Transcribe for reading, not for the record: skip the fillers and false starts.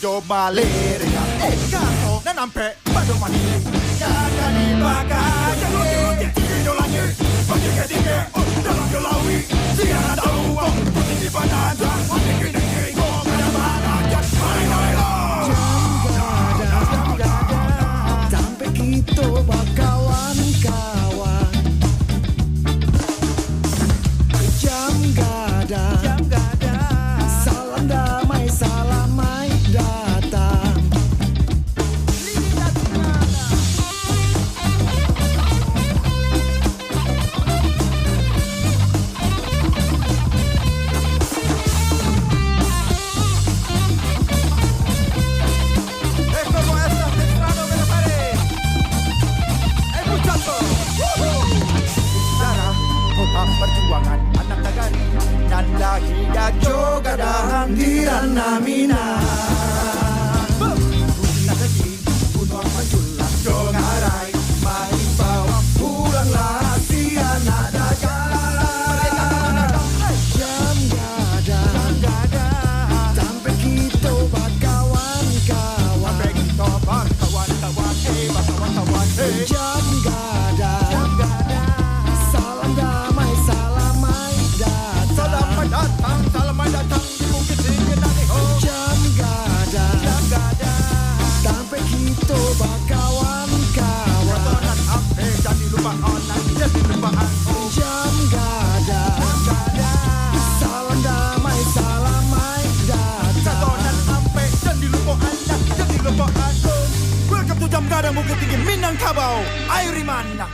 do malaria. Kato na nampe bado mani. Jaga di bagai. Jangan tinggi langit. Bagi ketinggi dalam gelawi. Tiada tahu putih di banana. Tinggi tinggi kau kada bahagia. Jam gada sampai kita berkawan-kawan. Jam gada salam damai salamai datang. Perjuangan anak negari dan lagi juga dah hanggiran namina. Bukan lagi bunuh majulah jongarai mai bawa pulanglah si anak dagang. Jam gada sampai kita berkawan-kawan. Sampai kita berkawan-kawan, berkawan-kawan. Jam gada salam damai salamai datang. Selamat datang di Bukit Tinggi Naniho. Jam gada sampai kita berkawan-kawan. Ratonan ape jadi lupa online, jadi lupa aku. Jam gada salam damai salamai datang. Ratonan ape jadi lupa anda, jadi lupa aku. Welcome to Jam Gada Bukit Tinggi Minangkabau, Airimana.